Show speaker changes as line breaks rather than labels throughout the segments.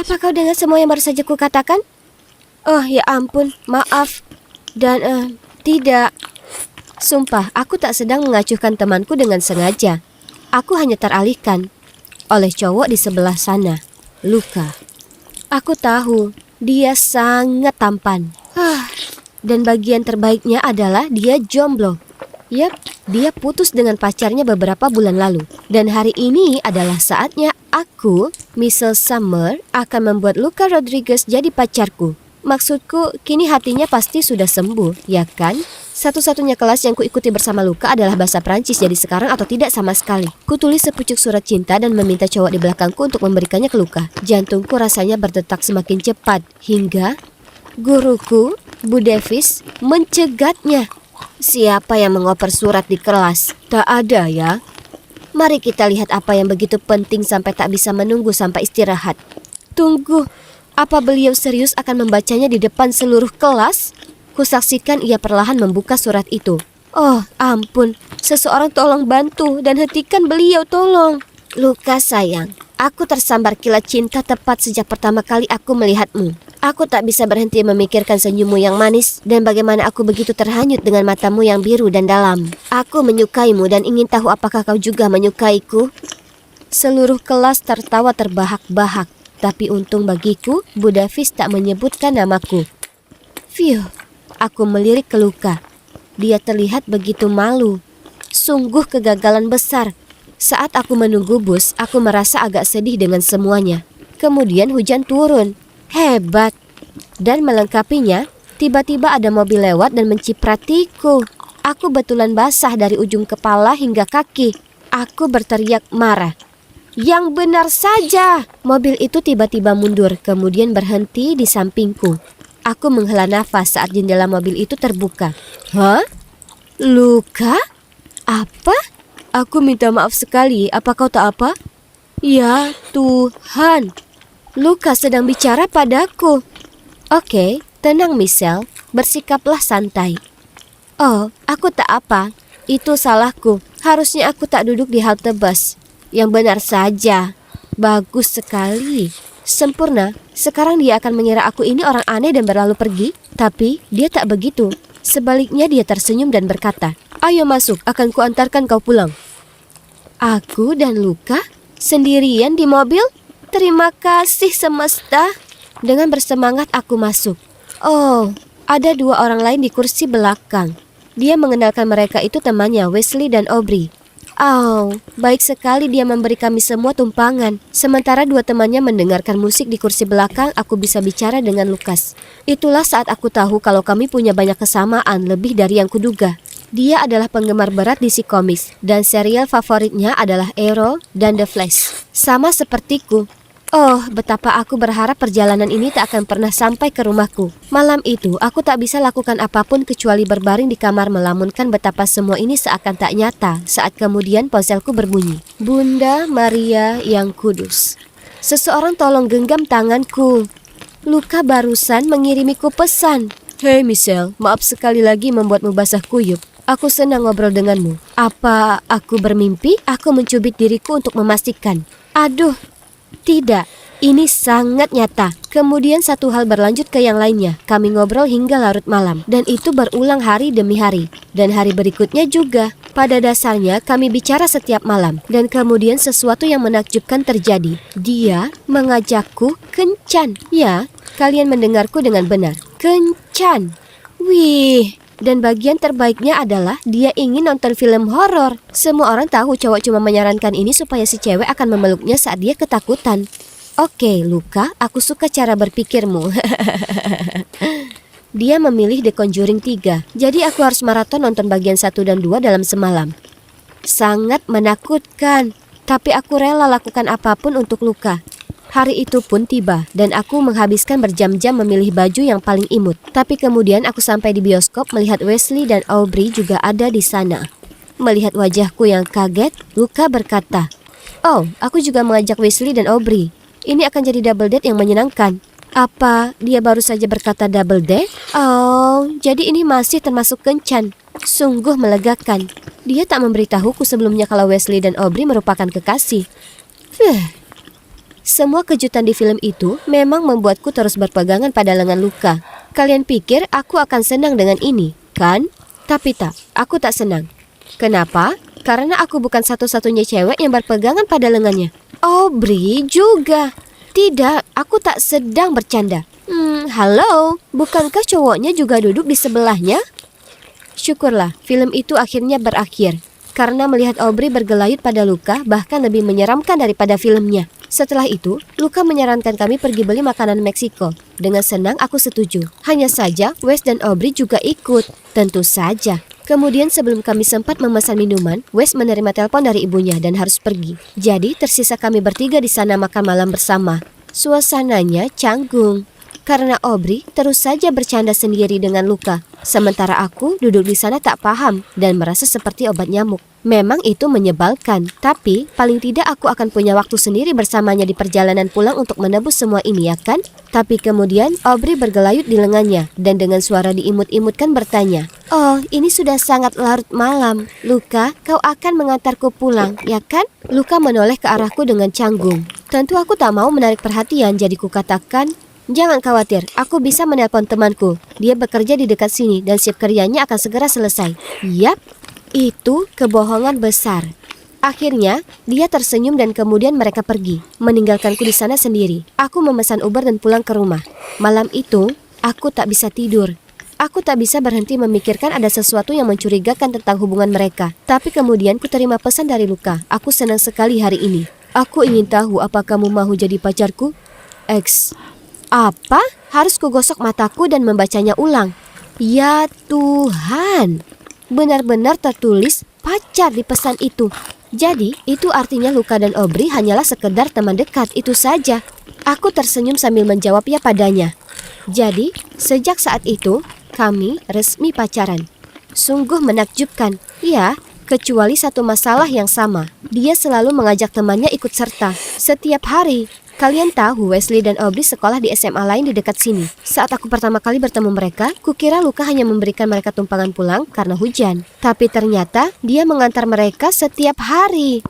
Apa kau dengar semua yang baru saja kukatakan? Oh, ya ampun, maaf. Dan, tidak. Sumpah, aku tak sedang mengacuhkan temanku dengan sengaja. Aku hanya teralihkan oleh cowok di sebelah sana, Luka. Aku tahu, dia sangat tampan. Dan bagian terbaiknya adalah dia jomblo. Yap, dia putus dengan pacarnya beberapa bulan lalu. Dan hari ini adalah saatnya aku, Michelle Summer, akan membuat Luka Rodriguez jadi pacarku. Maksudku, kini hatinya pasti sudah sembuh, ya kan? Satu-satunya kelas yang kuikuti bersama Luka adalah bahasa Prancis, jadi sekarang atau tidak sama sekali. Kutulis sepucuk surat cinta dan meminta cowok di belakangku untuk memberikannya ke Luka. Jantungku rasanya berdetak semakin cepat, hingga guruku, Bu Davis, mencegatnya. Siapa yang mengoper surat di kelas? Tak ada ya? Mari kita lihat apa yang begitu penting sampai tak bisa menunggu sampai istirahat. Tunggu, apa beliau serius akan membacanya di depan seluruh kelas? Kusaksikan ia perlahan membuka surat itu. Oh, ampun, seseorang tolong bantu dan hentikan beliau, tolong. Luka sayang, aku tersambar kilat cinta tepat sejak pertama kali aku melihatmu. Aku tak bisa berhenti memikirkan senyummu yang manis dan bagaimana aku begitu terhanyut dengan matamu yang biru dan dalam. Aku menyukaimu dan ingin tahu apakah kau juga menyukaiku. Seluruh kelas tertawa terbahak-bahak, tapi untung bagiku, Bu Davis tak menyebutkan namaku. Phew, aku melirik ke Luka. Dia terlihat begitu malu. Sungguh kegagalan besar. Saat aku menunggu bus, aku merasa agak sedih dengan semuanya. Kemudian hujan turun. Hebat. Dan melengkapinya, tiba-tiba ada mobil lewat dan mencipratiku. Aku betulan basah dari ujung kepala hingga kaki. Aku berteriak marah. Yang benar saja. Mobil itu tiba-tiba mundur, kemudian berhenti di sampingku. Aku menghela nafas saat jendela mobil itu terbuka. Hah? Luka? Apa? Aku minta maaf sekali. Apa kau tak apa? Ya Tuhan. Luka sedang bicara padaku. Oke, tenang Michelle. Bersikaplah santai. Oh, aku tak apa. Itu salahku. Harusnya aku tak duduk di halte bus. Yang benar saja. Bagus sekali. Sempurna. Sekarang dia akan mengira aku ini orang aneh dan berlalu pergi. Tapi dia tak begitu. Sebaliknya dia tersenyum dan berkata, ayo masuk, akan kuantarkan kau pulang. Aku dan Luka sendirian di mobil? Terima kasih semesta. Dengan bersemangat aku masuk. Oh, ada dua orang lain di kursi belakang. Dia mengenalkan mereka itu temannya, Wesley dan Aubrey. Oh, baik sekali dia memberi kami semua tumpangan. Sementara dua temannya mendengarkan musik di kursi belakang, aku bisa bicara dengan Lukas. Itulah saat aku tahu kalau kami punya banyak kesamaan, lebih dari yang kuduga. Dia adalah penggemar berat DC Comics, dan serial favoritnya adalah Arrow dan The Flash. Sama sepertiku. Oh, betapa aku berharap perjalanan ini tak akan pernah sampai ke rumahku. Malam itu, aku tak bisa lakukan apapun kecuali berbaring di kamar melamunkan betapa semua ini seakan tak nyata saat kemudian ponselku berbunyi. Bunda Maria yang Kudus. Seseorang tolong genggam tanganku. Luka barusan mengirimiku pesan. Hei Michelle, maaf sekali lagi membuatmu basah kuyup. Aku senang ngobrol denganmu. Apa aku bermimpi? Aku mencubit diriku untuk memastikan. Aduh. Tidak, ini sangat nyata. Kemudian satu hal berlanjut ke yang lainnya. Kami ngobrol hingga larut malam. Dan itu berulang hari demi hari. Dan hari berikutnya juga. Pada dasarnya kami bicara setiap malam. Dan kemudian sesuatu yang menakjubkan terjadi. Dia mengajakku kencan. Ya, kalian mendengarku dengan benar. Kencan. Wih. Dan bagian terbaiknya adalah dia ingin nonton film horor. Semua orang tahu cowok cuma menyarankan ini supaya si cewek akan memeluknya saat dia ketakutan. Oke, Luka, aku suka cara berpikirmu. Dia memilih The Conjuring 3. Jadi aku harus maraton nonton bagian 1 dan 2 dalam semalam. Sangat menakutkan. Tapi aku rela lakukan apapun untuk Luka. Hari itu pun tiba dan aku menghabiskan berjam-jam memilih baju yang paling imut. Tapi kemudian aku sampai di bioskop melihat Wesley dan Aubrey juga ada di sana. Melihat wajahku yang kaget, Luka berkata, oh, aku juga mengajak Wesley dan Aubrey. Ini akan jadi double date yang menyenangkan. Apa dia baru saja berkata double date? Oh, jadi ini masih termasuk kencan. Sungguh melegakan. Dia tak memberitahuku sebelumnya kalau Wesley dan Aubrey merupakan kekasih. Semua kejutan di film itu memang membuatku terus berpegangan pada lengan Luka. Kalian pikir aku akan senang dengan ini, kan? Tapi tak, aku tak senang. Kenapa? Karena aku bukan satu-satunya cewek yang berpegangan pada lengannya. Aubrey juga. Tidak, aku tak sedang bercanda. Halo, bukankah cowoknya juga duduk di sebelahnya? Syukurlah, film itu akhirnya berakhir. Karena melihat Aubrey bergelayut pada Luka bahkan lebih menyeramkan daripada filmnya. Setelah itu, Luka menyarankan kami pergi beli makanan Meksiko. Dengan senang aku setuju. Hanya saja, Wes dan Aubrey juga ikut. Tentu saja. Kemudian sebelum kami sempat memesan minuman, Wes menerima telepon dari ibunya dan harus pergi. Jadi tersisa kami bertiga di sana makan malam bersama. Suasananya canggung. Karena Aubrey terus saja bercanda sendiri dengan Luka. Sementara aku duduk di sana tak paham dan merasa seperti obat nyamuk. Memang itu menyebalkan, tapi paling tidak aku akan punya waktu sendiri bersamanya di perjalanan pulang untuk menebus semua ini, ya kan? Tapi kemudian Aubrey bergelayut di lengannya dan dengan suara diimut-imutkan bertanya, "Oh, ini sudah sangat larut malam. Luka, kau akan mengantarku pulang, ya kan?" Luka menoleh ke arahku dengan canggung. Tentu aku tak mau menarik perhatian, jadi kukatakan, "Jangan khawatir, aku bisa menelpon temanku. Dia bekerja di dekat sini dan shift kerjanya akan segera selesai." Yap, itu kebohongan besar. Akhirnya, dia tersenyum dan kemudian mereka pergi, meninggalkanku di sana sendiri. Aku memesan Uber dan pulang ke rumah. Malam itu, aku tak bisa tidur. Aku tak bisa berhenti memikirkan ada sesuatu yang mencurigakan tentang hubungan mereka. Tapi kemudian ku terima pesan dari Luka. "Aku senang sekali hari ini. Aku ingin tahu apa kamu mau jadi pacarku?" X. Apa? Harus kugosok mataku dan membacanya ulang. Ya Tuhan, benar-benar tertulis pacar di pesan itu. Jadi, itu artinya Luka dan Aubrey hanyalah sekedar teman dekat, itu saja. Aku tersenyum sambil menjawab ya padanya. Jadi, sejak saat itu, kami resmi pacaran. Sungguh menakjubkan. Ya, kecuali satu masalah yang sama. Dia selalu mengajak temannya ikut serta. Setiap hari. Kalian tahu Wesley dan Aubrey sekolah di SMA lain di dekat sini. Saat aku pertama kali bertemu mereka, kukira Luka hanya memberikan mereka tumpangan pulang karena hujan. Tapi ternyata dia mengantar mereka setiap hari.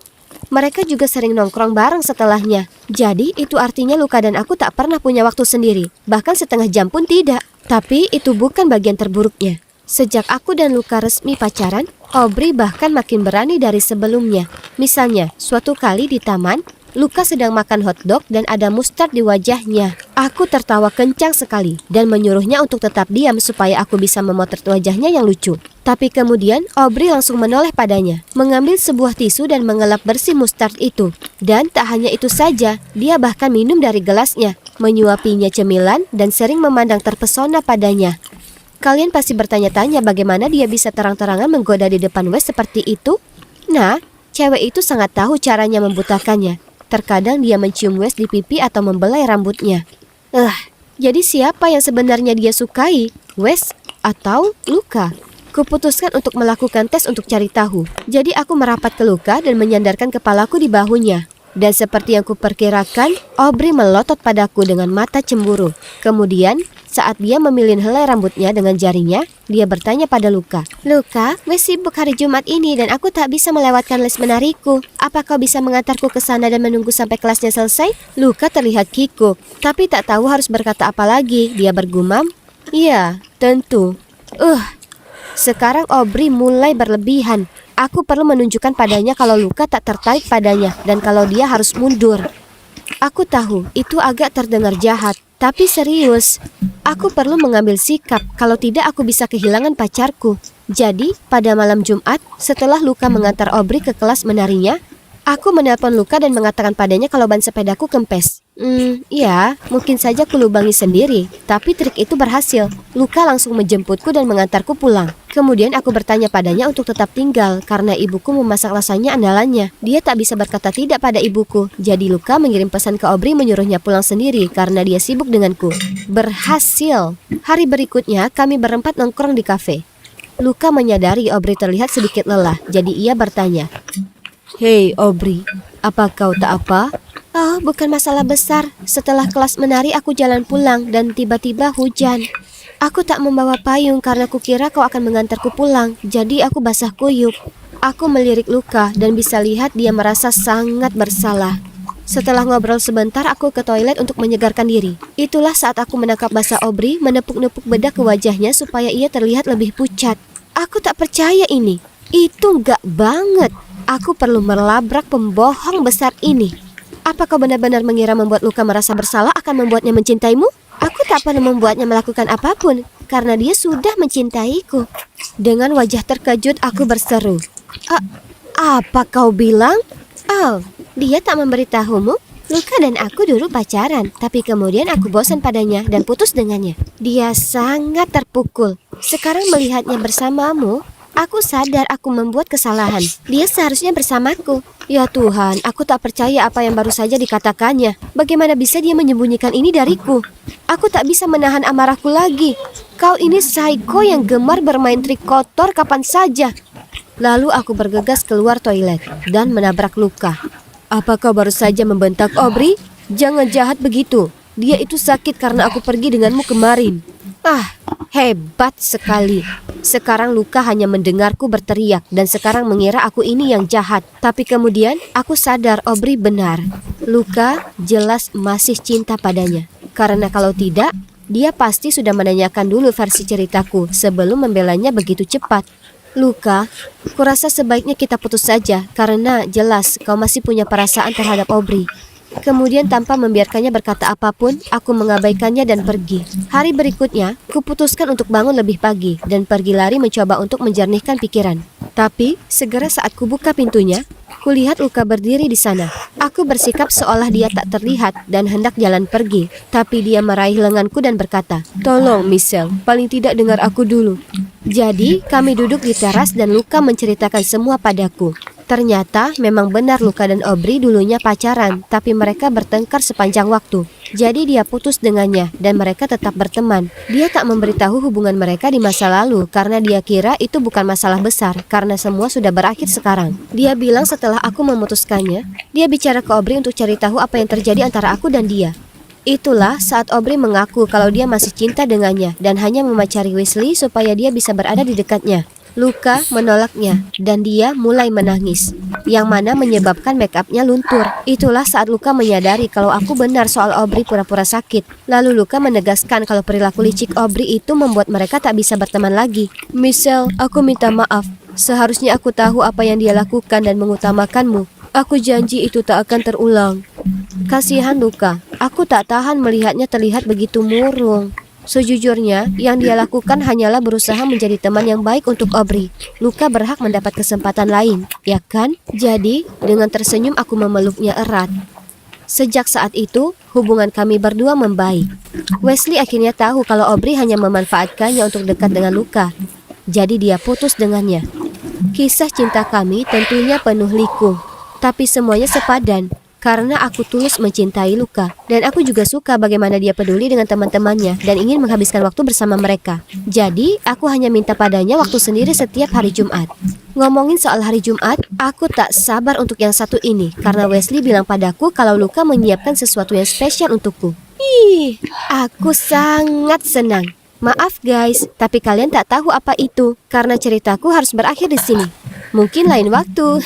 Mereka juga sering nongkrong bareng setelahnya. Jadi itu artinya Luka dan aku tak pernah punya waktu sendiri. Bahkan setengah jam pun tidak. Tapi itu bukan bagian terburuknya. Sejak aku dan Luka resmi pacaran, Aubrey bahkan makin berani dari sebelumnya. Misalnya, suatu kali di taman, Luka sedang makan hotdog dan ada mustard di wajahnya. Aku tertawa kencang sekali dan menyuruhnya untuk tetap diam supaya aku bisa memotret wajahnya yang lucu. Tapi kemudian Aubrey langsung menoleh padanya, mengambil sebuah tisu dan mengelap bersih mustard itu. Dan tak hanya itu saja, dia bahkan minum dari gelasnya, menyuapinya cemilan dan sering memandang terpesona padanya. Kalian pasti bertanya-tanya bagaimana dia bisa terang-terangan menggoda di depan Wes seperti itu? Nah, cewek itu sangat tahu caranya membutakannya. Terkadang dia mencium Wes di pipi atau membelai rambutnya. Jadi siapa yang sebenarnya dia sukai? Wes atau Luka? Kuputuskan untuk melakukan tes untuk cari tahu. Jadi aku merapat ke Luka dan menyandarkan kepalaku di bahunya. Dan seperti yang kuperkirakan, Aubrey melotot padaku dengan mata cemburu. Kemudian, saat dia memilih helai rambutnya dengan jarinya, dia bertanya pada Luka, "Luka, Wes sibuk hari Jumat ini dan aku tak bisa melewatkan les menariku. Apa kau bisa mengantarku ke sana dan menunggu sampai kelasnya selesai?" Luka terlihat kikuk, tapi tak tahu harus berkata apa lagi. Dia bergumam, "Iya, tentu." Sekarang Aubrey mulai berlebihan. Aku perlu menunjukkan padanya kalau Luka tak tertarik padanya dan kalau dia harus mundur. Aku tahu itu agak terdengar jahat, tapi serius. Aku perlu mengambil sikap, kalau tidak aku bisa kehilangan pacarku. Jadi, pada malam Jumat, setelah Luka mengantar Aubrey ke kelas menarinya, aku menelpon Luka dan mengatakan padanya kalau ban sepedaku kempes. Ya, mungkin saja kulubangi sendiri, tapi trik itu berhasil. Luka langsung menjemputku dan mengantarku pulang. Kemudian aku bertanya padanya untuk tetap tinggal karena ibuku memasak lasanya andalannya. Dia tak bisa berkata tidak pada ibuku. Jadi Luka mengirim pesan ke Aubrey menyuruhnya pulang sendiri karena dia sibuk denganku. Berhasil. Hari berikutnya kami berempat nongkrong di kafe. Luka menyadari Aubrey terlihat sedikit lelah, jadi ia bertanya, "Hei Aubrey, apa kau tak apa?" "Oh, bukan masalah besar. Setelah kelas menari aku jalan pulang dan tiba-tiba hujan. Aku tak membawa payung karena kukira kau akan mengantarku pulang, jadi aku basah kuyup." Aku melirik Luka dan bisa lihat dia merasa sangat bersalah. Setelah ngobrol sebentar, aku ke toilet untuk menyegarkan diri. Itulah saat aku menangkap basah Aubrey menepuk-nepuk bedak ke wajahnya supaya ia terlihat lebih pucat. Aku tak percaya ini. Itu enggak banget. Aku perlu melabrak pembohong besar ini. Apa kau benar-benar mengira membuat Luka merasa bersalah akan membuatnya mencintaimu? Aku tak perlu membuatnya melakukan apapun, karena dia sudah mencintaiku. Dengan wajah terkejut, aku berseru. Apa kau bilang? Oh, dia tak memberitahumu? Luka dan aku dulu pacaran, tapi kemudian aku bosan padanya dan putus dengannya. Dia sangat terpukul. Sekarang melihatnya bersamamu, aku sadar aku membuat kesalahan. Dia seharusnya bersamaku. Ya Tuhan, aku tak percaya apa yang baru saja dikatakannya. Bagaimana bisa dia menyembunyikan ini dariku? Aku tak bisa menahan amarahku lagi. Kau ini psycho yang gemar bermain trik kotor kapan saja. Lalu aku bergegas keluar toilet dan menabrak Luka. Apa kau baru saja membentak Aubrey? Jangan jahat begitu. Dia itu sakit karena aku pergi denganmu kemarin. Hebat sekali. Sekarang Luka hanya mendengarku berteriak dan sekarang mengira aku ini yang jahat. Tapi kemudian aku sadar Aubrey benar. Luka jelas masih cinta padanya. Karena kalau tidak, dia pasti sudah menanyakan dulu versi ceritaku sebelum membelanya begitu cepat. Luka, kurasa sebaiknya kita putus saja karena jelas kau masih punya perasaan terhadap Aubrey. Kemudian tanpa membiarkannya berkata apapun, aku mengabaikannya dan pergi. Hari berikutnya, kuputuskan untuk bangun lebih pagi dan pergi lari mencoba untuk menjernihkan pikiran. Tapi, segera saat kubuka pintunya, kulihat Luka berdiri di sana. Aku bersikap seolah dia tak terlihat dan hendak jalan pergi. Tapi dia meraih lenganku dan berkata, "Tolong, Michelle, paling tidak dengar aku dulu." Jadi, kami duduk di teras dan Luka menceritakan semua padaku. Ternyata memang benar Luka dan Aubrey dulunya pacaran, tapi mereka bertengkar sepanjang waktu. Jadi dia putus dengannya dan mereka tetap berteman. Dia tak memberitahu hubungan mereka di masa lalu karena dia kira itu bukan masalah besar karena semua sudah berakhir sekarang. Dia bilang setelah aku memutuskannya, dia bicara ke Aubrey untuk cari tahu apa yang terjadi antara aku dan dia. Itulah saat Aubrey mengaku kalau dia masih cinta dengannya dan hanya memacari Wesley supaya dia bisa berada di dekatnya. Luka menolaknya dan dia mulai menangis, yang mana menyebabkan make up-nya luntur. Itulah saat Luka menyadari kalau aku benar soal Aubrey pura-pura sakit. Lalu Luka menegaskan kalau perilaku licik Aubrey itu membuat mereka tak bisa berteman lagi. Michelle, aku minta maaf. Seharusnya aku tahu apa yang dia lakukan dan mengutamakanmu. Aku janji itu tak akan terulang. Kasihan Luka, aku tak tahan melihatnya terlihat begitu murung. Sejujurnya, yang dia lakukan hanyalah berusaha menjadi teman yang baik untuk Aubrey. Luka berhak mendapat kesempatan lain, ya kan? Jadi, dengan tersenyum aku memeluknya erat. Sejak saat itu, hubungan kami berdua membaik. Wesley akhirnya tahu kalau Aubrey hanya memanfaatkannya untuk dekat dengan Luka. Jadi dia putus dengannya. Kisah cinta kami tentunya penuh liku, tapi semuanya sepadan. Karena aku tulus mencintai Luka. Dan aku juga suka bagaimana dia peduli dengan teman-temannya dan ingin menghabiskan waktu bersama mereka. Jadi, aku hanya minta padanya waktu sendiri setiap hari Jumat. Ngomongin soal hari Jumat, aku tak sabar untuk yang satu ini. Karena Wesley bilang padaku kalau Luka menyiapkan sesuatu yang spesial untukku. Aku sangat senang. Maaf guys, tapi kalian tak tahu apa itu. Karena ceritaku harus berakhir di sini. Mungkin lain waktu.